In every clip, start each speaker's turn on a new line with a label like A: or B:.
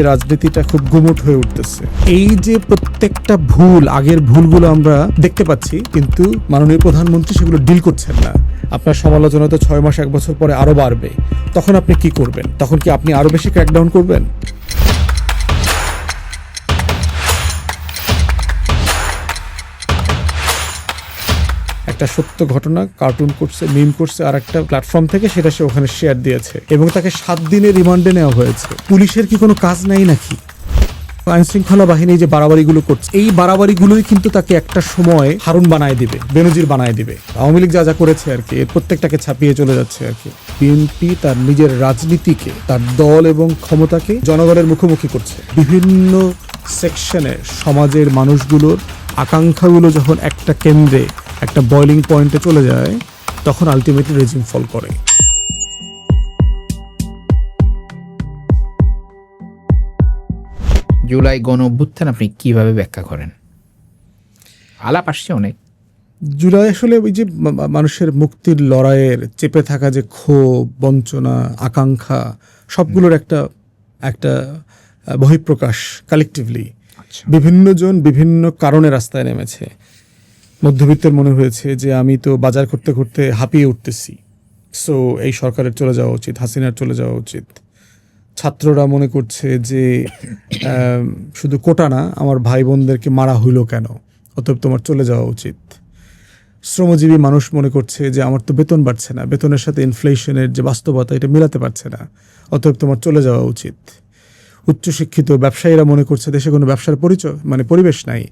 A: রাজনীতিটা খুব গুমোট হয়ে উঠতেছে। এই যে প্রত্যেকটা ভুল, আগের ভুলগুলো আমরা দেখতে পাচ্ছি, কিন্তু মাননীয় প্রধানমন্ত্রী সেগুলো ডিল করছেন না। আপনার সমালোচনা তো 6 মাস 1 বছর পরে আরো বাড়বে, তখন আপনি কি করবেন? তখন কি আপনি আরো বেশি ক্র্যাকডাউন করবেন? একটা সত্য ঘটনা কার্টুন করছে, মিম করছে আর একটা প্ল্যাটফর্ম থেকে, সেটা সে ওখানে শেয়ার দিয়েছে এবং তাকে 7 দিনের রিমান্ডে নেওয়া হয়েছে। পুলিশের কি কোনো কাজ নাই নাকি? আইন শৃঙ্খলা বাহিনী যে বাড়াবাড়িগুলো করছে, এই বাড়াবাড়িগুলোই কিন্তু তাকে একটা সময় হারুন বানায় দিবে, বেনজির বানায় দিবে। আওয়ামী লীগ যা যা করেছে আর কি, এর প্রত্যেকটাকে ছাপিয়ে চলে যাচ্ছে আর কি। বিএনপি তার নিজের রাজনীতিকে, তার দল এবং ক্ষমতাকে জনগণের মুখোমুখি করছে। বিভিন্ন সেকশনে সমাজের মানুষগুলোর আকাঙ্ক্ষাগুলো যখন একটা কেন্দ্রে, একটা বয়লিং পয়েন্টে চলে যায়, তখন আলটিমেটলি রেজিম ফল করে।
B: জুলাই গণ অভ্যুত্থান আপনি কিভাবে ব্যাখ্যা করেন? আলাপ আসছে অনেক।
A: জুলাই আসলে ওই যে মানুষের মুক্তির লড়াইয়ের চেপে থাকা যে ক্ষোভ, বঞ্চনা, আকাঙ্ক্ষা, সবগুলোর একটা বহিঃপ্রকাশ কালেকটিভলি। বিভিন্ন জন বিভিন্ন কারণে রাস্তায় নেমেছে। মধ্যবিত্তের মনে হয়েছে যে আমি তো বাজার করতে করতে হাঁপিয়ে উঠতেছি, সো এই সরকারের চলে যাওয়া উচিত, হাসিনার চলে যাওয়া উচিত। ছাত্ররা মনে করছে যে শুধু কোটা না, আমার ভাই বোনদেরকে মারা হইল কেন, অতএব তোমার চলে যাওয়া উচিত। শ্রমজীবী মানুষ মনে করছে যে আমার তো বেতন বাড়ছে না, বেতনের সাথে ইনফ্লেশনের যে বাস্তবতা এটা মেলাতে পারছে না, অতএব তোমার চলে যাওয়া উচিত। উচ্চশিক্ষিত ব্যবসায়ীরা মনে করছে দেশে কোনো ব্যবসার পরিবেশ নাই,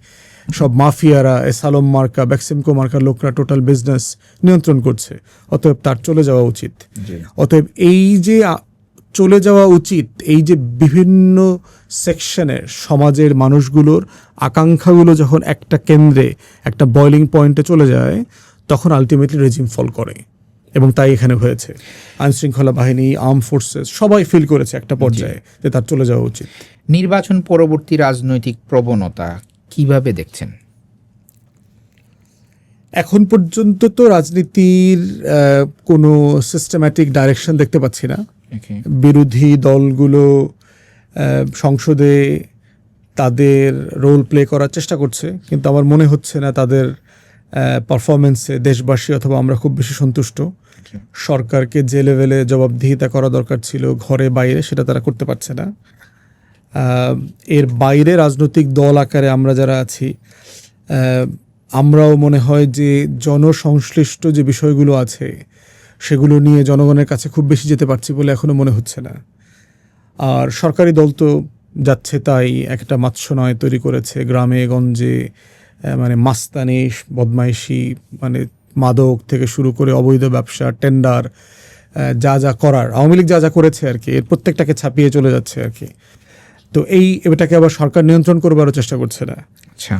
A: সব মাফিয়ারা, এসালম মার্কা, বেক্সিমকো মার্কা লোকরা টোটাল বিজনেস নিয়ন্ত্রণ করছে, অতএব তার চলে যাওয়া উচিত। অতএব এই যে চলে যাওয়া উচিত, এই যে বিভিন্ন সেকশনে সমাজের মানুষগুলোর আকাঙ্ক্ষাগুলো যখন একটা কেন্দ্রে, একটা বয়লিং পয়েন্টে চলে যায়, তখন আলটিমেটলি রেজিম ফল করে। এবং তাই এখানে হয়েছে। আইন শৃঙ্খলা বাহিনী, আর্ম ফোর্সেস সবাই ফিল করেছে একটা পর্যায়ে যে তার চলে যাওয়া উচিত।
B: নির্বাচন পরবর্তী রাজনৈতিক প্রবণতা কিভাবে দেখছেন?
A: এখন পর্যন্ত তো রাজনীতির কোনো সিস্টেম্যাটিক ডাইরেকশন দেখতে পাচ্ছি না। বিরোধী দলগুলো সংসদে তাদের রোল প্লে করার চেষ্টা করছে, কিন্তু আমার মনে হচ্ছে না তাদের পারফরমেন্সে দেশবাসী অথবা আমরা খুব বেশি সন্তুষ্ট। সরকারকে যে লেভেলে জবাবদিহিতা করা দরকার ছিল ঘরে বাইরে, সেটা তারা করতে পারছে না। এর বাইরে রাজনৈতিক দল আকারে আমরা যারা আছি, আমরাও মনে হয় যে জনসংশ্লিষ্ট যে বিষয়গুলো আছে সেগুলো নিয়ে জনগণের কাছে খুব বেশি যেতে পারছি বলে এখনও মনে হচ্ছে না। আর সরকারি দল তো যাচ্ছে তাই একটা মাৎস্যনয় তৈরি করেছে গ্রামে গঞ্জে, মানে মাস্তানি, বদমাইশি, মানে মাদক থেকে শুরু করে অবৈধ ব্যবসা, টেন্ডার, যা যা করার আওয়ামী লীগ যা যা করেছে আর কি, এর প্রত্যেকটাকে ছাপিয়ে চলে যাচ্ছে আর কি। তো এটাকে আবার সরকার নিয়ন্ত্রণ করবারও চেষ্টা করছে না।
B: আচ্ছা,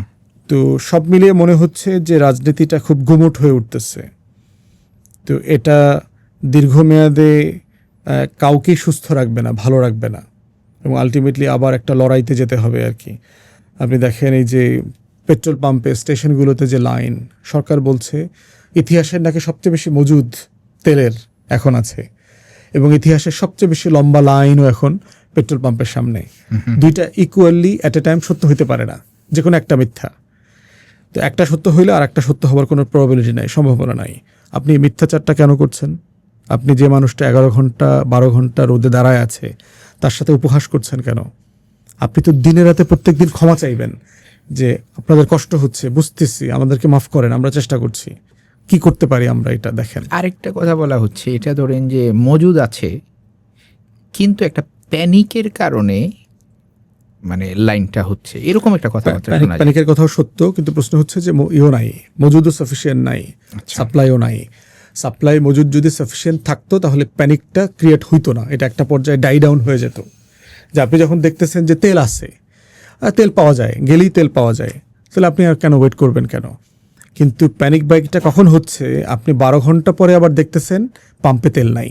A: তো সব মিলিয়ে মনে হচ্ছে যে রাজনীতিটা খুব গুমোট হয়ে উঠতেছে। তো এটা দীর্ঘমেয়াদে কাউকেই সুস্থ রাখবে না, ভালো রাখবে না, এবং আলটিমেটলি আবার একটা লড়াইতে যেতে হবে আর কি। আপনি দেখেন এই যে পেট্রোল পাম্পে, স্টেশনগুলোতে যে লাইন, সরকার বলছে ইতিহাসের নাকি সবচেয়ে বেশি মজুদ তেলের এখন আছে, এবং ইতিহাসের সবচেয়ে বেশি লম্বা লাইনও এখন পেট্রোল পাম্পের সামনে। দুইটা ইকুয়ালি অ্যাট এ টাইম সত্য হইতে পারে না, যে কোনো একটা মিথ্যা। তো একটা সত্য হইলে আর একটা সত্য হওয়ার কোনো প্রবাবিলিটি নাই, সম্ভাবনা নাই। আপনি মিথ্যাচারটা কেন করছেন? আপনি যে মানুষটা 11 ঘন্টা 12 ঘন্টা রোদে দাঁড়ায় আছে, তার সাথে উপহাস করছেন কেন? আপনি তো দিনে রাতে প্রত্যেক দিন ক্ষমা চাইবেন যে আপনাদের কষ্ট হচ্ছে, বুঝতেছি, আমাদেরকে মাফ করেন, আমরা চেষ্টা করছি। কি করতে পারি আমরা, এটা দেখেন।
B: আরেকটা কথা বলা হচ্ছে, এটা ধরেন যে মজুদ আছে, কিন্তু একটা প্যানিকের কারণে মানে লাইনটা হচ্ছে, এরকম একটা কথা।
A: প্যানিকের কথাও সত্য, কিন্তু প্রশ্ন হচ্ছে যে নাই, মজুদও সাফিসিয়েন্ট নাই, সাপ্লাইও নাই। সাপ্লাই মজুদ যদি সাফিসিয়েন্ট থাকতো তাহলে প্যানিকটা ক্রিয়েট হইতো না, এটা একটা পর্যায়ে ডাই ডাউন হয়ে যেত। যে আপনি যখন দেখতেছেন যে তেল আছে, তেল পাওয়া যায়, গেলেই তেল পাওয়া যায়, তাহলে আপনি আর কেন ওয়েট করবেন কেন? কিন্তু প্যানিক বাইকটা কখন হচ্ছে, আপনি 12 ঘন্টা পরে আবার দেখতেছেন পাম্পে তেল নাই,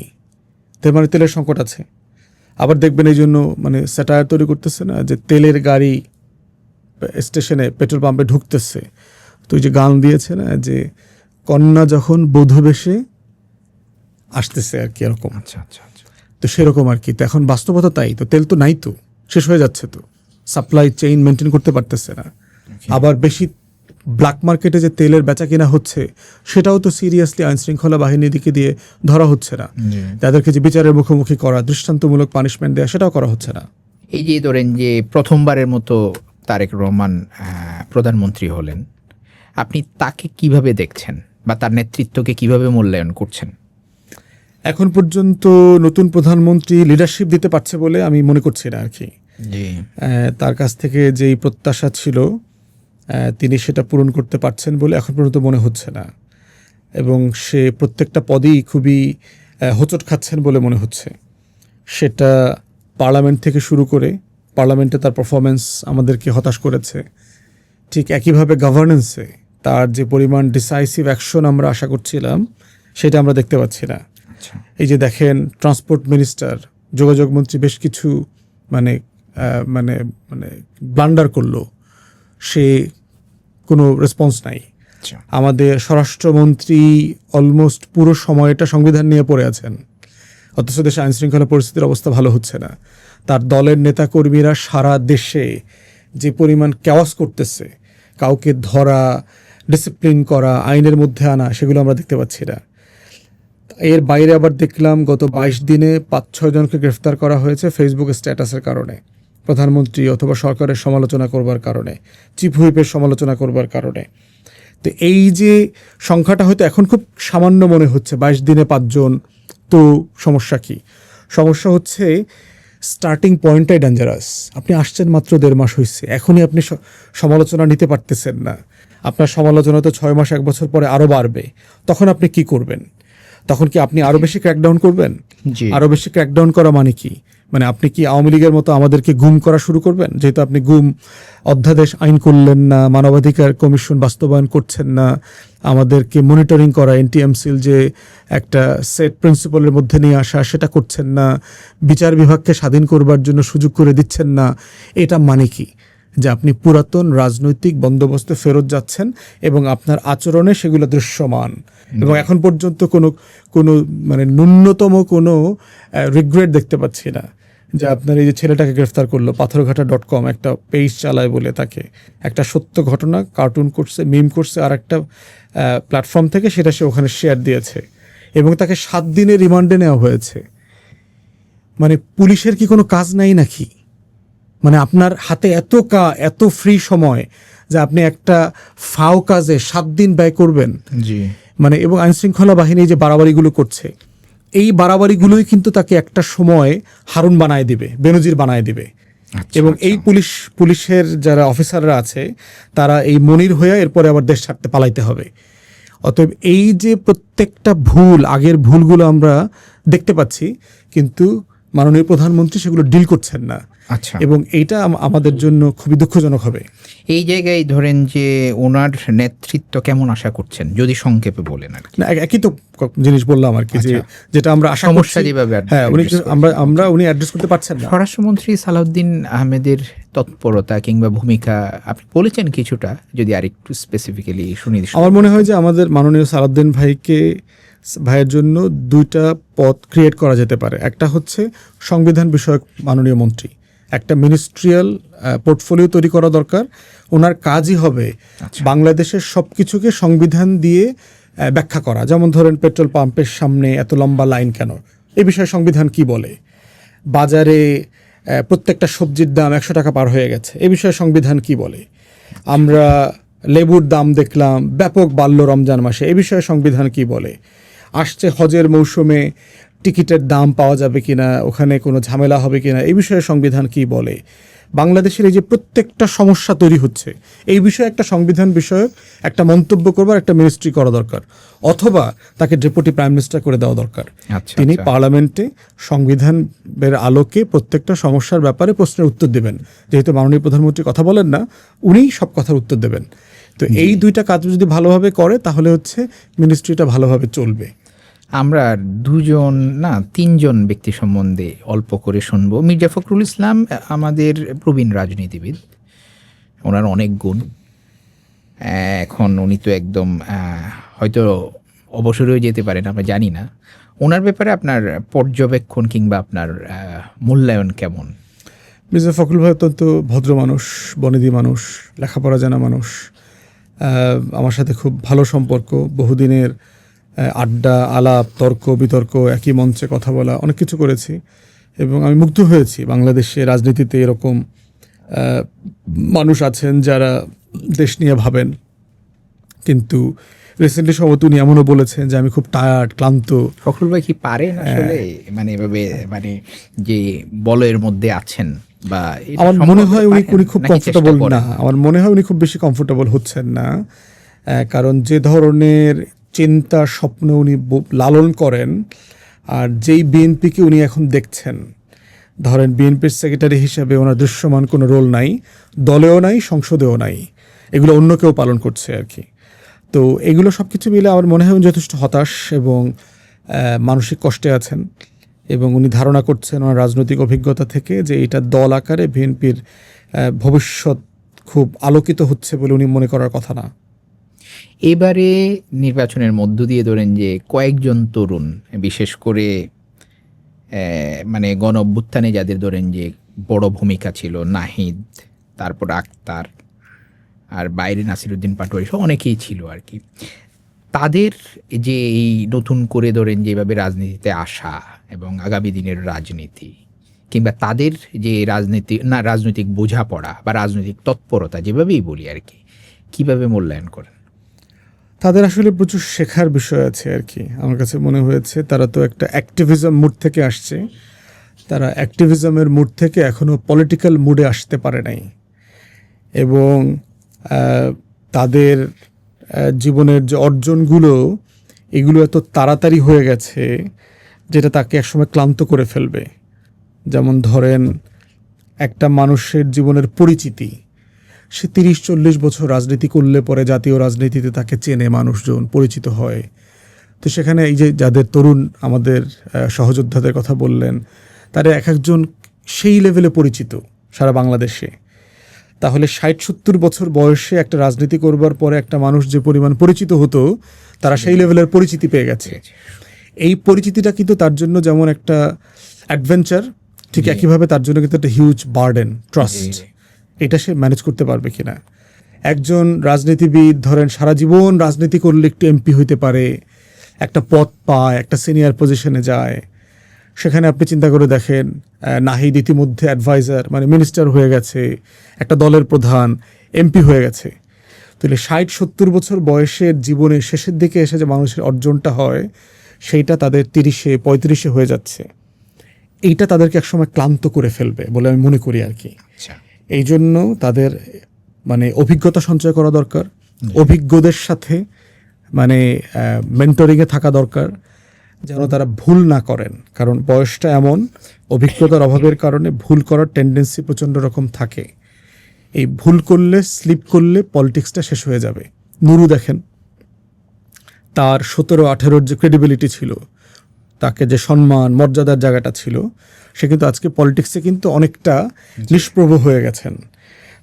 A: তার মানে তেলের সংকট আছে। আবার দেখবেন এই জন্য মানে স্যাটায়ার তৈরি করতেছে না, যে তেলের গাড়ি স্টেশনে, পেট্রোল পাম্পে ঢুকতেছে। তো ওই যে গান দিয়েছে না, যে কন্যা যখন বধূ বেশে আসতেছে আর কি, এরকম।
B: আচ্ছা আচ্ছা আচ্ছা।
A: তো সেরকম আর কি। তো এখন বাস্তবতা তাই, তো তেল তো নাই, তো শেষ হয়ে যাচ্ছে তো, সাপ্লাই চেইন মেনটেন করতে পারতেছে না। আবার বেশি ব্ল্যাক মার্কেটে যে তেলের বেচা কেনা হচ্ছে সেটাও তো সিরিয়াসলি আইনশৃঙ্খলা বাহিনীর দিকে দিয়ে ধরা হচ্ছে না। তাদেরকে যে বিচারের মুখোমুখি করা, দৃষ্টান্তমূলক পানিশমেন্ট দেওয়া, সেটাও করা হচ্ছে না।
B: এই যে ধরেন যে প্রথমবারের মতো তারেক রহমান প্রধানমন্ত্রী হলেন, আপনি তাকে কিভাবে দেখছেন বা তার নেতৃত্বকে কিভাবে মূল্যায়ন করছেন?
A: এখন পর্যন্ত নতুন প্রধানমন্ত্রী লিডারশিপ দিতে পারছে বলে আমি মনে করছি না আর কি। তার কাছ থেকে যেই প্রত্যাশা ছিল তিনি সেটা পূরণ করতে পারছেন বলে এখন পর্যন্ত মনে হচ্ছে না, এবং সে প্রত্যেকটা পদেই খুবই হোঁচট খাচ্ছেন বলে মনে হচ্ছে। সেটা পার্লামেন্ট থেকে শুরু করে, পার্লামেন্টে তার পারফরমেন্স আমাদেরকে হতাশ করেছে। ঠিক একইভাবে গভর্নেন্সে তার যে পরিমাণ ডিসাইসিভ অ্যাকশন আমরা আশা করছিলাম সেটা আমরা দেখতে পাচ্ছি না। এই যে দেখেন, ট্রান্সপোর্ট মিনিস্টার, যোগাযোগ মন্ত্রী বেশ কিছু মানে মানে মানে ব্লান্ডার করলো, সে কোনো রেসপন্স নাই। আমাদের স্বরাষ্ট্রমন্ত্রী অলমোস্ট পুরো সময়টা সংবিধান নিয়ে পড়ে আছেন, অথচ দেশে আইনশৃঙ্খলা পরিস্থিতির অবস্থা ভালো হচ্ছে না। তার দলের নেতাকর্মীরা সারা দেশে যে পরিমাণ ক্যাওয়াস করতেছে, কাউকে ধরা, ডিসিপ্লিন করা, আইনের মধ্যে আনা, সেগুলো আমরা দেখতে পাচ্ছি না। এর বাইরে আবার দেখলাম গত 22 দিনে 5-6 জনকে গ্রেফতার করা হয়েছে ফেসবুক স্ট্যাটাসের কারণে, প্রধানমন্ত্রী অথবা সরকারের সমালোচনা করবার কারণে, চিফ হুইপের সমালোচনা করবার কারণে। তো এই যে সংখ্যাটা হয়তো এখন খুব সামান্য মনে হচ্ছে, 22 দিনে 5 জন, তো সমস্যা কি? সমস্যা হচ্ছে স্টার্টিং পয়েন্টটাই ডেঞ্জারাস। আপনি আসছেন মাত্র 1.5 মাস হয়েছে, এখনই আপনি সমালোচনা নিতে পারতেছেন না। আপনার সমালোচনা তো 6 মাস 1 বছর পরে আরও বাড়বে। তখন আপনি কি করবেন? তখন কি আপনি আরও বেশি ক্র্যাকডাউন করবেন? আরও বেশি ক্র্যাকডাউন করা মানে কি? মানে আপনি কি আওয়ামী লীগের মতো আমাদেরকে গুম করা শুরু করবেন? যেহেতু আপনি গুম অধ্যাদেশ আইন করলেন না, মানবাধিকার কমিশন বাস্তবায়ন করছেন না, আমাদেরকে মনিটরিং করা, এনটিএমসিল যে একটা সেট প্রিন্সিপালের মধ্যে নিয়ে আসা, সেটা করছেন না, বিচার বিভাগকে স্বাধীন করবার জন্য সুযোগ করে দিচ্ছেন না। এটা মানে কি? যে আপনি পুরাতন রাজনৈতিক বন্দোবস্তে ফেরত যাচ্ছেন এবং আপনার আচরণে সেগুলো দৃশ্যমান। এবং এখন পর্যন্ত কোনো মানে ন্যূনতম কোনো রিগ্রেট দেখতে পাচ্ছি না। যে আপনার এই যে ছেলেটাকে গ্রেফতার করলো, পাথরঘাটা.com একটা পেজ চালায় বলে তাকে একটা সত্য ঘটনা কার্টুন করছে, মিম করছে, আর একটা প্ল্যাটফর্ম থেকে সেটা সে ওখানে শেয়ার দিয়েছে, এবং তাকে 7 দিনের রিমান্ডে নেওয়া হয়েছে। মানে পুলিশের কি কোনো কাজ নাই নাকি? মানে আপনার হাতে এত ফ্রি সময় যে আপনি একটা ফাও কাজে 7 দিন ব্যয় করবেন? মানে এবং আইনশৃঙ্খলা বাহিনী যে বাড়াবাড়িগুলো করছে, এই বাড়াবাড়িগুলোই কিন্তু তাকে একটা সময় হারুন বানায় দিবে, বেনজির বানায় দিবে। এবং এই পুলিশের যারা অফিসাররা আছে তারা এই মনির হয়ে এরপরে আবার দেশ ছাড়তে পালাইতে হবে। অতএব এই যে প্রত্যেকটা ভুল, আগের ভুলগুলো আমরা দেখতে পাচ্ছি, কিন্তু মাননীয় প্রধানমন্ত্রী সেগুলো ডিল করছেন না। এবং এইটা আমাদের জন্য খুবই দুঃখজনক হবে।
B: এই জায়গায় ধরেন যে ওনার নেতৃত্ব কেমন আশা করছেন, যদি সংক্ষেপে বলেন আর কি।
A: না, একই তো জিনিস বললাম আর কি, যেটা আমরা আশা করছি। হ্যাঁ, উনি অ্যাড্রেস করতে পারছেন না।
B: স্বরাষ্ট্রমন্ত্রী সালাউদ্দিন আহমেদের তৎপরতা কিংবা ভূমিকা আপনি বলেছেন কিছুটা, যদি আরেকটু স্পেসিফিক্যালি শুনি।
A: আমার মনে হয় যে আমাদের মাননীয় সালাউদ্দিন ভাইয়ের জন্য 2টা পদ ক্রিয়েট করা যেতে পারে। একটা হচ্ছে সংবিধান বিষয়ক মাননীয় মন্ত্রী, একটা মিনিস্ট্রিয়াল পোর্টফোলিও তৈরি করা দরকার। ওনার কাজই হবে বাংলাদেশের সব কিছুকে সংবিধান দিয়ে ব্যাখ্যা করা। যেমন ধরেন, পেট্রোল পাম্পের সামনে এত লম্বা লাইন কেন, এই বিষয়ে সংবিধান কি বলে? বাজারে প্রত্যেকটা সবজির দাম 100 টাকা পার হয়ে গেছে, এই বিষয়ে সংবিধান কি বলে? আমরা লেবুর দাম দেখলাম ব্যাপক বাড়ল রমজান মাসে, এই বিষয়ে সংবিধান কি বলে? আসছে হজের মৌসুমে টিকিটের দাম পাওয়া যাবে কিনা, ওখানে কোনো ঝামেলা হবে কিনা, এই বিষয়ে সংবিধান কি বলে? বাংলাদেশের এই যে প্রত্যেকটা সমস্যা তৈরি হচ্ছে, এই বিষয়ে একটা সংবিধান বিষয়ক একটা মন্তব্য করবার একটা মিনিস্ট্রি করা দরকার, অথবা তাকে ডেপুটি প্রাইম মিনিস্টার করে দেওয়া দরকার। তিনি পার্লামেন্টে সংবিধানের আলোকে প্রত্যেকটা সমস্যার ব্যাপারে প্রশ্নের উত্তর দেবেন। যেহেতু মাননীয় প্রধানমন্ত্রী কথা বলেন না, উনিই সব কথার উত্তর দেবেন। তো এই 2টা কাজ যদি ভালোভাবে করে তাহলে হচ্ছে মিনিস্ট্রিটা ভালোভাবে চলবে।
B: আমরা 3জন ব্যক্তি সম্বন্ধে অল্প করে শুনবো। মির্জা ফখরুল ইসলাম আমাদের প্রবীণ রাজনীতিবিদ, ওনার অনেক গুণ। এখন উনি তো একদম হয়তো অবসরেও যেতে পারেন, আমরা জানি না। ওনার ব্যাপারে আপনার পর্যবেক্ষণ কিংবা আপনার মূল্যায়ন কেমন?
A: মির্জা ফখরুল ভাই অত্যন্ত ভদ্র মানুষ, বনেদি মানুষ, লেখাপড়া জানা মানুষ। আমার সাথে খুব ভালো সম্পর্ক, বহুদিনের আড্ডা, আলাপ, তর্ক বিতর্ক, একই মঞ্চে কথা বলা, অনেক কিছু করেছি এবং আমি মুগ্ধ হয়েছি বাংলাদেশে রাজনীতিতে এরকম মানুষ আছেন যারা দেশ নিয়ে ভাবেন। কিন্তু রিসেন্টলি সম্ভবত উনি এমনও বলেছেন যে আমি খুব টায়ার্ড, ক্লান্ত।
B: ফখরুল ভাই কি পারেন আসলে মানে এভাবে মানে যে বলয়ের মধ্যে আছেন বা এটা
A: আমার মনে হয় উনি
B: সম্ভব
A: খুব
B: নাকি চেষ্টা
A: কমফোর্টেবল
B: করেন?
A: না, আমার মনে হয় উনি খুব বেশি কমফোর্টেবল হচ্ছেন না। কারণ যে ধরনের চিন্তা স্বপ্ন উনি লালন করেন আর যেই বিএনপিকে উনি এখন দেখছেন, ধরেন বিএনপির সেক্রেটারি হিসেবে ওনার দৃশ্যমান কোনো রোল নাই, দলেও নাই, সংসদেও নাই, এগুলো অন্য কেউ পালন করছে আর কি। তো এগুলো সব কিছু মিলে আমার মনে হয় উনি যথেষ্ট হতাশ এবং মানসিক কষ্টে আছেন এবং উনি ধারণা করছেন ওনার রাজনৈতিক অভিজ্ঞতা থেকে যে এটা দল আকারে বিএনপির ভবিষ্যৎ খুব আলোকিত হচ্ছে বলে উনি মনে করার কথা না।
B: এবারে নির্বাচনের মধ্য দিয়ে ধরেন যে কয়েকজন তরুণ, বিশেষ করে মানে গণ অভ্যুত্থানে যাদের ধরেন যে বড় ভূমিকা ছিল, নাহিদ, তারপর আক্তার, আর বাইরে নাসিরুদ্দিন পাটোয়ারি সহ অনেকেই ছিল আর কি, তাদের যে এই নতুন করে ধরেন যেভাবে রাজনীতিতে আসা এবং আগামী দিনের রাজনীতি কিংবা তাদের যে রাজনৈতিক বোঝাপড়া বা রাজনৈতিক তৎপরতা যেভাবেই বলি আর কি, কীভাবে মূল্যায়ন করেন?
A: তাদের আসলে প্রচুর শেখার বিষয় আছে আর কি। আমার কাছে মনে হয়েছে তারা তো একটা অ্যাক্টিভিজম মুড থেকে আসছে, তারা অ্যাক্টিভিজমের মুড থেকে এখনও পলিটিক্যাল মুডে আসতে পারে নাই এবং তাদের জীবনের যে অর্জনগুলো এগুলো এত তাড়াতাড়ি হয়ে গেছে যেটা তাকে একসময় ক্লান্ত করে ফেলবে। যেমন ধরেন একটা মানুষের জীবনের পরিচিতি, সে 30-40 বছর রাজনীতি করলে পরে জাতীয় রাজনীতিতে তাকে চেনে মানুষজন, পরিচিত হয়। তো সেখানে এই যে যাদের তরুণ আমাদের সহযোদ্ধাদের কথা বললেন, তারা এক একজন সেই লেভেলে পরিচিত সারা বাংলাদেশে। তাহলে 60-70 বছর বয়সে একটা রাজনীতি করবার পরে একটা মানুষ যে পরিমাণ পরিচিত হতো, তারা সেই লেভেলের পরিচিতি পেয়ে গেছে। এই পরিচিতিটা কিন্তু তার জন্য যেমন একটা অ্যাডভেঞ্চার, ঠিক একইভাবে তার জন্য কিন্তু একটা হিউজ বার্ডেন, ট্রাস্ট। এটা সে ম্যানেজ করতে পারবে কিনা। একজন রাজনীতিবিদ ধরেন সারা জীবন রাজনীতি করলে একটু এমপি হইতে পারে, একটা পদ পায়, একটা সিনিয়র পজিশনে যায়, সেখানে আপনি চিন্তা করে দেখেন নাহিদ ইতিমধ্যে অ্যাডভাইজার মানে মিনিস্টার হয়ে গেছে, একটা দলের প্রধান, এমপি হয়ে গেছে। তাহলে 60-70 বছর বয়সের জীবনের শেষের দিকে এসে যে মানুষের অর্জনটা হয় সেইটা তাদের 30-35 হয়ে যাচ্ছে। এইটা তাদেরকে একসময় ক্লান্ত করে ফেলবে বলে আমি মনে করি আর কি। এই জন্য তাদের মানে অভিজ্ঞতা সঞ্চয় করা দরকার, অভিজ্ঞদের সাথে মানে মেন্টরিংয়ে থাকা দরকার, যেন তারা ভুল না করেন। কারণ বয়সটা এমন, অভিজ্ঞতার অভাবের কারণে ভুল করার টেন্ডেন্সি প্রচণ্ড রকম থাকে। এই ভুল করলে, স্লিপ করলে পলিটিক্সটা শেষ হয়ে যাবে। নুরু দেখেন, তার 17-18 যে ক্রেডিবিলিটি ছিল, তাকে যে সম্মান মর্যাদার জায়গাটা ছিল, সে কিন্তু আজকে পলিটিক্সে কিন্তু অনেকটা নিষ্প্রভ হয়ে গেছেন।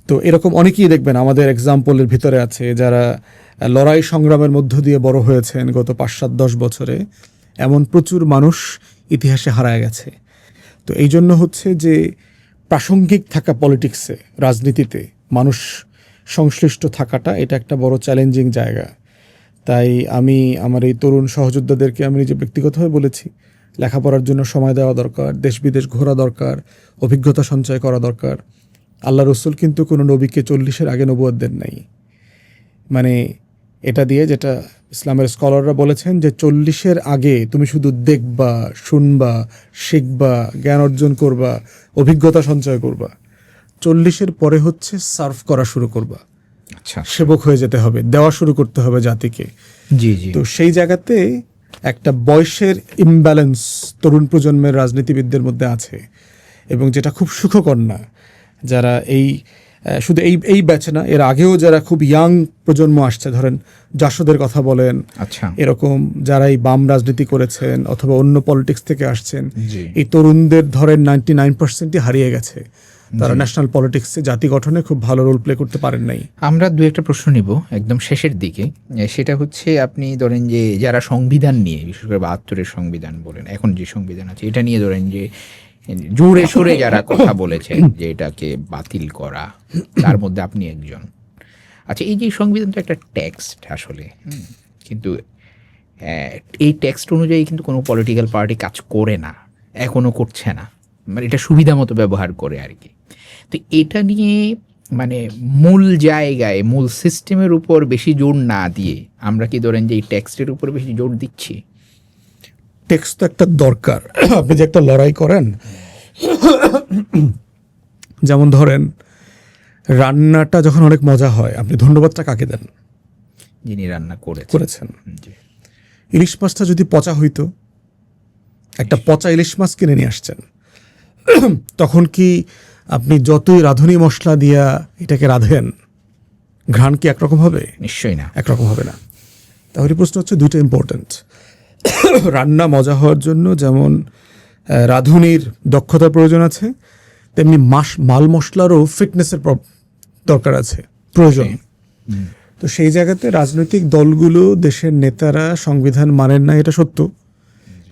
A: তো এরকম অনেকেই দেখবেন আমাদের এক্সাম্পলের ভিতরে আছে যারা লড়াই সংগ্রামের মধ্য দিয়ে বড় হয়েছেন গত 5-7-10 বছরে। এমন প্রচুর মানুষ ইতিহাসে হারায় গেছে। তো এই জন্য হচ্ছে যে প্রাসঙ্গিক থাকা পলিটিক্সে, রাজনীতিতে মানুষ সংশ্লিষ্ট থাকাটা এটা একটা বড় চ্যালেঞ্জিং জায়গা। তাই আমি আমার এই তরুণ সহযোদ্ধাদেরকে আমি নিজে ব্যক্তিগতভাবে বলেছি, লেখাপড়ার জন্য সময় দেওয়া দরকার, দেশ বিদেশ ঘোরা দরকার, অভিজ্ঞতা সঞ্চয় করা দরকার। আল্লাহ রসুল কিন্তু কোনো নবীকে 40-এর আগে নবুয়ত দেন নাই। মানে এটা দিয়ে যেটা ইসলামের স্কলাররা বলেছেন যে 40-এর আগে তুমি শুধু দেখবা, শুনবা, শিখবা, জ্ঞান অর্জন করবা, অভিজ্ঞতা সঞ্চয় করবা। 40-এর পরে হচ্ছে সার্ভ করা শুরু করবা।
B: আচ্ছা,
A: সেবক হয়ে যেতে হবে, দেওয়া শুরু করতে হবে জাতিকে।
B: জি জি।
A: তো সেই জায়গাতে একটা বয়সের ইমব্যালেন্স তরুণ প্রজন্মের রাজনীতিবিদদের মধ্যে আছে এবং যেটা খুব সুখকর না। যারা শুধু এই ব্যাচে না, এর আগেও যারা খুব ইয়াং প্রজন্ম আসছে, ধরেন জাসদের কথা বলেন,
B: আচ্ছা,
A: এরকম যারা এই বাম রাজনীতি করেছেন অথবা অন্য পলিটিক্স থেকে আসছেন, এই তরুণদের ধরেন 99%ই হারিয়ে গেছে। তারা ন্যাশনাল পলিটিক্সে, জাতি গঠনে খুব ভালো রোল প্লে করতে পারেন নাই।
B: আমরা দু একটা প্রশ্ন নিব একদম শেষের দিকে। সেটা হচ্ছে আপনি ধরেন যে যারা সংবিধান নিয়ে, বিশেষ করে 72-এর সংবিধান বলেন, এখন যে সংবিধান আছে এটা নিয়ে ধরেন যে জোরে সোরে যারা কথা বলেছেন যে এটাকে বাতিল করা, তার মধ্যে আপনি একজন। আচ্ছা, এই যে সংবিধানটা একটা টেক্সট আসলে, কিন্তু এই টেক্সট অনুযায়ী কিন্তু কোনো পলিটিক্যাল পার্টি কাজ করে না, এখনও করছে না, মানে এটা সুবিধা মতো ব্যবহার করে আর কি। তো এটা নিয়ে মানে মূল জায়গায়, মূল সিস্টেমের উপর বেশি জোর না দিয়ে আমরা কি ধরেন যে এই টেক্সটের উপর বেশি জোর দিচ্ছি?
A: টেক্সট তো একটা দরকার। আপনি যে একটা লড়াই করেন, যেমন ধরেন রান্নাটা যখন অনেক মজা হয়, আপনি ধন্যবাদটা কাকে দেন?
B: যিনি রান্না
A: করেছেন।
B: জি।
A: ইলিশ মাছটা যদি পচা হইতো, একটা পচা ইলিশ মাছ কিনে নিয়ে আসছেন, তখন কি আপনি যতই রাঁধুনি মশলা দিয়া এটাকে রাঁধেন, ঘ্রাণ কি একরকম হবে?
B: নিশ্চয়ই না।
A: একরকম হবে না। তাহলে প্রশ্ন হচ্ছে দুইটা ইম্পর্ট্যান্ট। রান্না মজা হওয়ার জন্য যেমন রাঁধুনির দক্ষতার প্রয়োজন আছে, তেমনি মাল মশলারও ফিটনেসের দরকার আছে, প্রয়োজন। তো সেই জায়গাতে রাজনৈতিক দলগুলো, দেশের নেতারা সংবিধান মানেন না, এটা সত্য,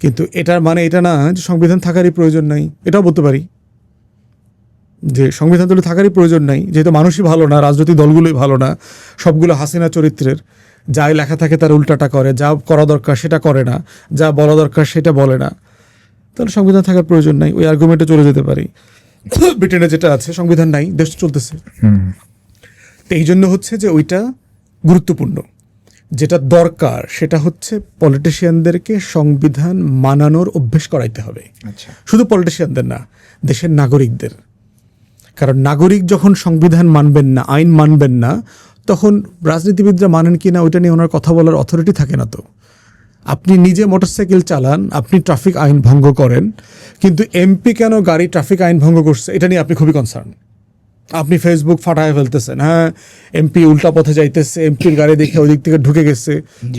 A: কিন্তু এটার মানে এটা না যে সংবিধান থাকারই প্রয়োজন নাই। এটাও বলতে পারি যে সংবিধান দলে থাকারই প্রয়োজন নাই, যেহেতু মানুষই ভালো না, রাজনৈতিক দলগুলোই ভালো না, সবগুলো হাসিনা চরিত্রের, যাই লেখা থাকে তার উল্টাটা করে, যা করা দরকার সেটা করে না, যা বলা দরকার সেটা বলে না, তাহলে সংবিধান থাকার প্রয়োজন নাই। ওই আর্গুমেন্টে চলে যেতে পারি। ব্রিটেনে যেটা আছে, সংবিধান নাই, দেশ চলতেছে। তো এই জন্য হচ্ছে যে ওইটা গুরুত্বপূর্ণ। যেটা দরকার সেটা হচ্ছে পলিটিশিয়ানদেরকে সংবিধান মানানোর অভ্যেস করাইতে হবে।
B: আচ্ছা,
A: শুধু পলিটিশিয়ানদের না, দেশের নাগরিকদের। কারণ নাগরিক যখন সংবিধান মানবেন না, আইন মানবেন না, তখন রাজনীতিবিদরা মানেন কি না ওইটা নিয়ে ওনার কথা বলার অথরিটি থাকে না। তো আপনি নিজে মোটরসাইকেল চালান, আপনি ট্রাফিক আইন ভঙ্গ করেন, কিন্তু এমপি কেন গাড়ি ট্রাফিক আইন ভঙ্গ করছে এটা নিয়ে আপনি খুবই কনসার্ন। আপনি ফেসবুক ফাটায় ফেলতেছেন, হ্যাঁ এমপি উল্টা পথে যাইতেছে, এমপির গাড়ি দেখে ওই দিক থেকে ঢুকে গেছে।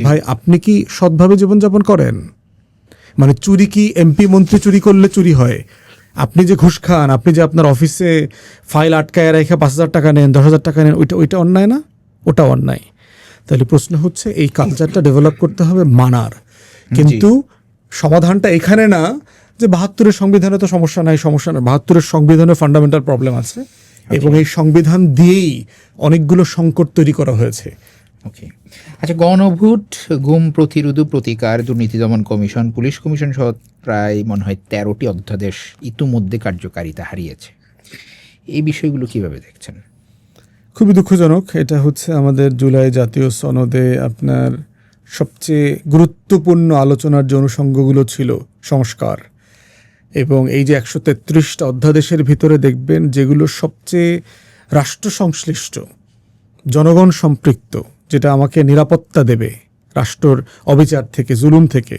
A: ভাই, আপনি কি সৎভাবে জীবনযাপন করেন? মানে চুরি কি এমপি মন্ত্রী চুরি করলে চুরি হয়? আপনি যে ঘুষ খান, আপনি যে আপনার অফিসে ফাইল আটকায় রেখে 5,000 টাকা নেন, 10,000 টাকা নেন, ওইটা অন্যায় না? ওটা অন্যায়। তাহলে প্রশ্ন হচ্ছে এই কালচারটা ডেভেলপ করতে হবে মানার। কিন্তু সমাধানটা এখানে না যে 72-এর সংবিধানে তো সমস্যা নাই, 72-এর সংবিধানে ফান্ডামেন্টাল প্রবলেম আছে, এবং এই সংবিধান দিয়েই অনেকগুলো সংকট তৈরি করা হয়েছে।
B: ওকে। আচ্ছা, গণভোট, গুম প্রতিরোধ প্রতিকার, দুর্নীতি দমন কমিশন, পুলিশ কমিশন সহ প্রায় মনে হয় 13টি অধ্যাদেশ ইতিমধ্যে কার্যকারিতা হারিয়েছে। এই বিষয়গুলো কিভাবে দেখছেন?
A: খুবই দুঃখজনক। এটা হচ্ছে আমাদের জুলাই জাতীয় সনদে আপনার সবচেয়ে গুরুত্বপূর্ণ আলোচনার যে অনুষঙ্গগুলো ছিল, সংস্কার, এবং এই যে 133টা অধ্যাদেশের ভিতরে দেখবেন যেগুলো সবচেয়ে রাষ্ট্র সংশ্লিষ্ট, জনগণ সম্পৃক্ত, যেটা আমাকে নিরাপত্তা দেবে রাষ্ট্রর অবিচার থেকে, জুলুম থেকে,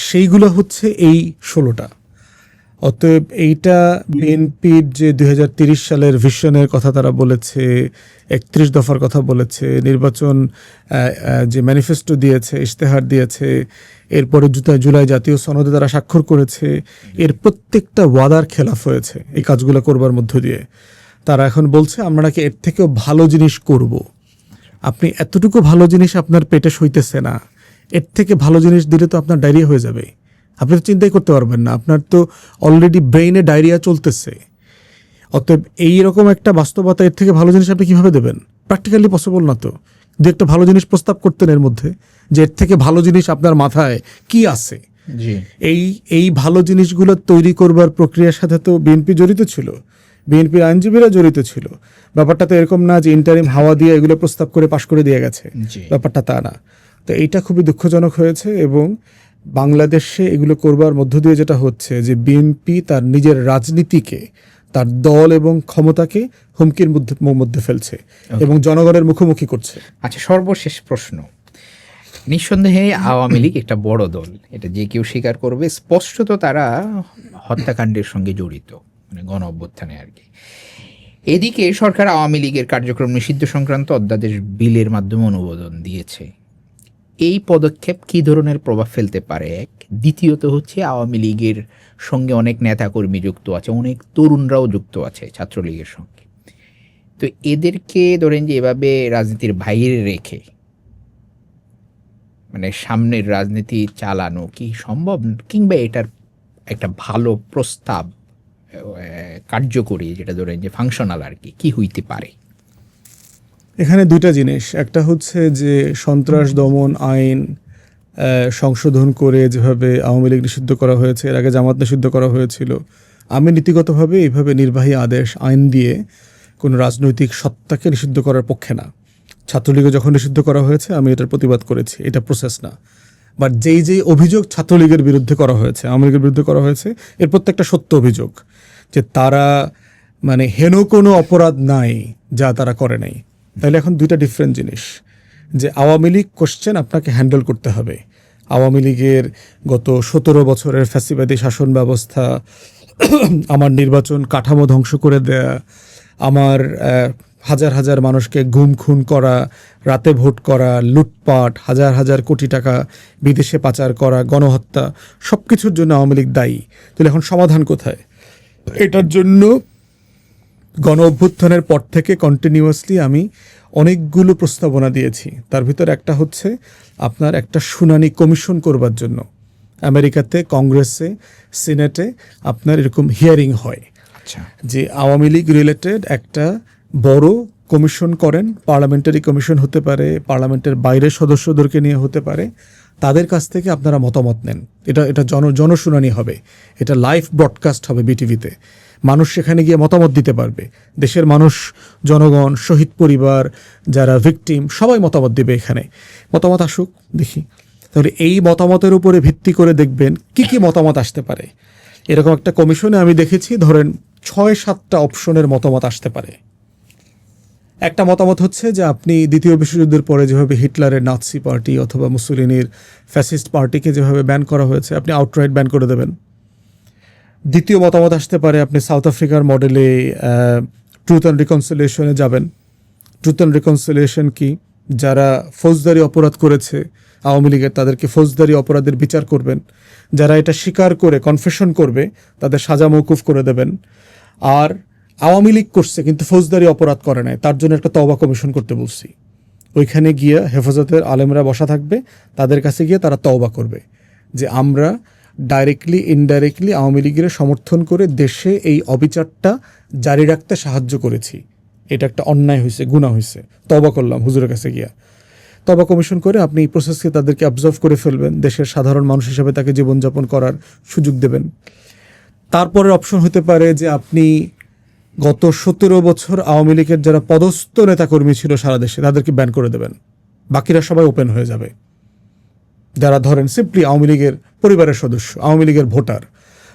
A: সেইগুলো হচ্ছে এই 16টা। অতএব এইটা বিএনপির যে 2030 সালের ভিশনের কথা তারা বলেছে, 31 দফার কথা বলেছে, নির্বাচন যে ম্যানিফেস্টো দিয়েছে, ইশতেহার দিয়েছে, এরপরে জুলাই জাতীয় সনদে তারা স্বাক্ষর করেছে, এর প্রত্যেকটা ওয়াদার খেলাফ হয়েছে এই কাজগুলো করবার মধ্য দিয়ে। তারা এখন বলছে আমরা নাকি এর থেকেও ভালো জিনিস করব। আপনি এতটুকু ভালো জিনিস আপনার পেটে সইতেছে না, এর থেকে ভালো জিনিস দিলে তো আপনার ডায়রিয়া হয়ে যাবে। আপনি তো চিন্তাই করতে পারবেন না, আপনার তো অলরেডি ব্রেইনে ডায়রিয়া চলতেছে। অতএব এইরকম একটা বাস্তবতা, এর থেকে ভালো জিনিস আপনি কীভাবে দেবেন? প্র্যাকটিক্যালি পসিবল না। তো যে একটা ভালো জিনিস প্রস্তাব করতেন এর মধ্যে, যে এর থেকে ভালো জিনিস আপনার মাথায় কি আছে, এই ভালো জিনিসগুলো তৈরি করবার প্রক্রিয়ার সাথে তো বিএনপি জড়িত ছিল, বিএনপির আইনজীবীরা জড়িত ছিল। ব্যাপারটা তো এরকম না যে ইন্টারিম হাওয়া দিয়ে এগুলো প্রস্তাব করে পাশ করে দিয়ে গেছে, ব্যাপারটা তা না। তো এইটা খুবই দুঃখজনক হয়েছে, এবং বাংলাদেশে এগুলো করবার মধ্য দিয়ে যেটা হচ্ছে যে বিএনপি তার নিজের রাজনীতিকে, তার দল এবং ক্ষমতাকে হুমকির মধ্যে ফেলছে এবং জনগণের মুখোমুখি করছে।
B: আচ্ছা, সর্বশেষ প্রশ্ন। নিঃসন্দেহে আওয়ামী লীগ একটা বড় দল, এটা যে কেউ স্বীকার করবে। স্পষ্টত তারা হত্যাকাণ্ডের সঙ্গে জড়িত, মানে গণ অভ্যুত্থানে আর কি। এদিকে সরকার আওয়ামী লীগের কার্যক্রম নিষিদ্ধ সংক্রান্ত অধ্যাদেশ বিলের মাধ্যমে অনুমোদন দিয়েছে। এই পদক্ষেপ কী ধরনের প্রভাব ফেলতে পারে? এক, দ্বিতীয়ত হচ্ছে আওয়ামী লীগের সঙ্গে অনেক নেতাকর্মী যুক্ত আছে, অনেক তরুণরাও যুক্ত আছে ছাত্রলীগের সঙ্গে। তো এদেরকে ধরেন যে এভাবে রাজনীতির বাইরে রেখে মানে সামনের রাজনীতি চালানো কি সম্ভব, কিংবা এটার একটা ভালো প্রস্তাব কার্যকরী, যেটা ধরেন যে ফাংশনাল আর কি হইতে পারে?
A: এখানে দুইটা জিনিস, একটা হচ্ছে যে সন্ত্রাস দমন আইন সংশোধন করে যেভাবে আওয়ামী লীগ নিষিদ্ধ করা হয়েছে, এর আগে জামাত নিষিদ্ধ করা হয়েছিল। আমি নীতিগতভাবে এইভাবে নির্বাহী আদেশ আইন দিয়ে কোনো রাজনৈতিক সত্তাকে নিষিদ্ধ করার পক্ষে না। ছাত্রলীগও যখন নিষিদ্ধ করা হয়েছে আমি এটার প্রতিবাদ করেছি, এটা প্রসেস না। বাট যেই অভিযোগ ছাত্রলীগের বিরুদ্ধে করা হয়েছে, আওয়ামী লীগের বিরুদ্ধে করা হয়েছে, এর প্রত্যেকটা সত্য অভিযোগ, যে তারা মানে হেন কোনো অপরাধ নাই যা তারা করে নাই। তাহলে এখন দুইটা ডিফারেন্ট জিনিস, যে আওয়ামী লীগ কোশ্চেন আপনাকে হ্যান্ডেল করতে হবে। আওয়ামী লীগের গত 17 বছরের ফ্যাসিবাদী শাসন ব্যবস্থা, আমার নির্বাচন কাঠামো ধ্বংস করে দেয়া, আমার হাজার হাজার মানুষকে গুম খুন করা, রাতে ভোট করা, লুটপাট, হাজার হাজার কোটি টাকা বিদেশে পাচার করা, গণহত্যা, সব কিছুর জন্য আওয়ামী লীগ দায়ী। তাহলে এখন সমাধান কোথায়? এটার জন্য গণ অভ্যুত্থানের পর থেকে কন্টিনিউয়াসলি আমি অনেকগুলো প্রস্তাবনা দিয়েছি। তার ভিতর একটা হচ্ছে আপনার একটা শুনানি কমিশন করবার জন্য। আমেরিকাতে কংগ্রেসে সিনেটে আপনার এরকম হিয়ারিং হয়,
B: আচ্ছা,
A: যে আওয়ামী লীগ রিলেটেড একটা বড় কমিশন করেন, পার্লামেন্টারি কমিশন হতে পারে, পার্লামেন্টের বাইরের সদস্যদেরকে নিয়ে হতে পারে, তাদের কাছ থেকে আপনারা মতামত নেন। এটা জনশুনানি হবে, এটা লাইভ ব্রডকাস্ট হবে বিটিভিতে, মানুষ সেখানে গিয়ে মতামত দিতে পারবে। দেশের মানুষ, জনগণ, শহীদ পরিবার, যারা ভিকটিম, সবাই মতামত দেবে এখানে। মতামত আসুক, দেখি। তাহলে এই মতামতের উপরে ভিত্তি করে দেখবেন কি কি মতামত আসতে পারে। এরকম একটা কমিশনে আমি দেখেছি ধরেন 6-7টা অপশনের মতামত আসতে পারে। একটা মতামত হচ্ছে যে আপনি দ্বিতীয় বিশ্বযুদ্ধের পরে যেভাবে হিটলারের নাৎসি পার্টি অথবা মুসোলিনির ফ্যাসিস্ট পার্টিকে যেভাবে ব্যান করা হয়েছে, আপনি আউটরাইট ব্যান করে দেবেন। দ্বিতীয় মতামত আসতে পারে আপনি সাউথ আফ্রিকার মডেলে ট্রুথ অ্যান্ড রিকনসিলিয়েশনে যাবেন। ট্রুথ অ্যান্ড রিকনসিলিয়েশন কি? যারা ফৌজদারি অপরাধ করেছে আওয়ামী লীগের, তাদেরকে ফৌজদারি অপরাধের বিচার করবেন। যারা এটা স্বীকার করে কনফেশন করবে তাদের সাজা মওকুফ করে দেবেন। আর আওয়ামী লীগ করছে কিন্তু ফৌজদারি অপরাধ করে নাই, তার জন্য একটা তওবা কমিশন করতে বলছি। ওইখানে গিয়ে হেফাজতের আলেমরা বসা থাকবে, তাদের কাছে গিয়ে তারা তওবা করবে যে আমরা ডাইরেক্টলি ইনডাইরেক্টলি আওয়ামী লীগের সমর্থন করে দেশে এই অবিচারটা জারি রাখতে সাহায্য করেছি, এটা একটা অন্যায় হয়েছে, গুনাহ হয়েছে, তওবা করলাম হুজুরের কাছে গিয়া। তওবা কমিশন করে আপনি এই প্রসেসকে তাদেরকে অবজার্ভ করে ফেলবেন, দেশের সাধারণ মানুষ হিসেবে তাকে জীবনযাপন করার সুযোগ দেবেন। তারপরের অপশন হতে পারে যে আপনি গত 17 বছর আওয়ামী লীগের যারা পদস্থ নেতাকর্মী ছিল সারা দেশে, তাদেরকে ব্যান করে দেবেন, বাকিরা সবাই ওপেন হয়ে যাবে। যারা ধরেন সিম্পলি আওয়ামী লীগের পরিবারের সদস্য, আওয়ামী লীগের ভোটার,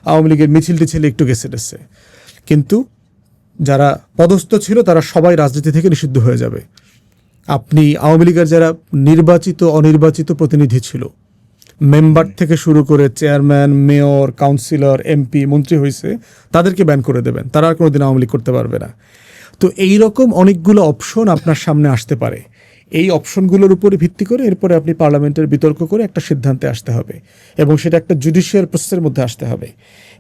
A: আওয়ামী লীগের মিছিল টিছিলে একটু গেছে টেছে, কিন্তু যারা পদস্থ ছিল তারা সবাই রাজনীতি থেকে নিষিদ্ধ হয়ে যাবে। আপনি আওয়ামী লীগের যারা নির্বাচিত অনির্বাচিত প্রতিনিধি ছিল, মেম্বার থেকে শুরু করে চেয়ারম্যান, মেয়র, কাউন্সিলর, এমপি, মন্ত্রী হয়েছে, তাদেরকে ব্যান করে দেবেন, তারা আর কোনোদিন আওয়ামী লীগ করতে পারবে না। তো এই রকম অনেকগুলো অপশন আপনার সামনে আসতে পারে। এই অপশনগুলোর উপরে ভিত্তি করে এরপরে আপনি পার্লামেন্টের বিতর্ক করে একটা সিদ্ধান্তে আসতে হবে, এবং সেটা একটা জুডিশিয়াল প্রসেসের মধ্যে আসতে হবে।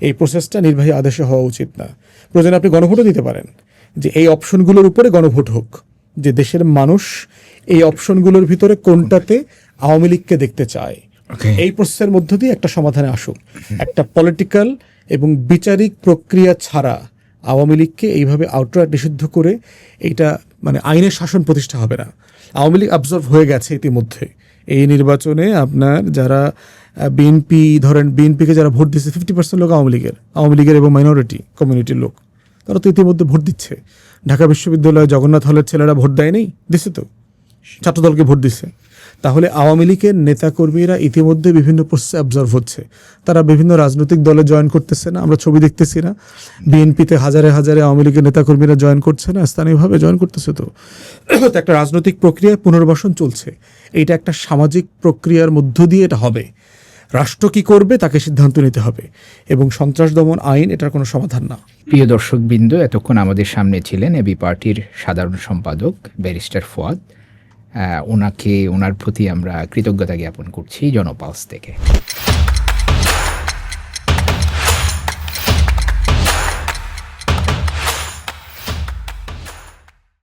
A: এই প্রসেসটা নির্বাহী আদেশে হওয়া উচিত না। প্রয়োজনে আপনি গণভোটও দিতে পারেন, যে এই অপশনগুলোর উপরে গণভোট হোক, যে দেশের মানুষ এই অপশনগুলোর ভিতরে কোনটাতে আওয়ামী লীগকে দেখতে চায়। এই প্রসেসের মধ্য দিয়ে একটা সমাধানে আসুক। একটা পলিটিক্যাল এবং বিচারিক প্রক্রিয়া ছাড়া আওয়ামী লীগকে এইভাবে আউটরাইট নিষিদ্ধ করে এইটা মানে আইনের শাসন প্রতিষ্ঠা হবে না। আওয়ামী লীগ অবজার্ভ হয়ে গেছে ইতিমধ্যে এই নির্বাচনে। আপনার যারা বিএনপি, ধরেন বিএনপিকে যারা ভোট দিচ্ছে 50% লোক আওয়ামী লীগের এবং মাইনরিটি কমিউনিটির লোক, তারা তো ইতিমধ্যে ভোট দিচ্ছে। ঢাকা বিশ্ববিদ্যালয়ে জগন্নাথ হলের ছেলেরা ভোট দেয়নি, দিচ্ছে তো, ছাত্রদলকে ভোট দিচ্ছে। তাহলে আওয়ামী লীগের নেতাকর্মীরা ইতিমধ্যে বিভিন্ন প্রসেসে অবজার্ভ হচ্ছে, তারা বিভিন্ন রাজনৈতিক দলে জয়েন করতেছে না, আমরা ছবি দেখতেছি না। বিএনপিতে হাজারে হাজারে আওয়ামী লীগের নেতাকর্মীরা জয়েন করছে না, স্থানীয়ভাবে জয়েন করতেছে। তো একটা রাজনৈতিক প্রক্রিয়ায় পুনর্বাসন চলছে। এইটা একটা সামাজিক প্রক্রিয়ার মধ্য দিয়ে এটা হবে। রাষ্ট্র কি করবে তাকে সিদ্ধান্ত নিতে হবে, এবং সন্ত্রাস দমন আইন এটার কোনো সমাধান না।
B: প্রিয় দর্শকবৃন্দ, এতক্ষণ আমাদের সামনে ছিলেন এবি পার্টির সাধারণ সম্পাদক ব্যারিস্টার ফুয়াদ। ওনার প্রতি আমরা কৃতজ্ঞতা জ্ঞাপন করছি জনপালস থেকে।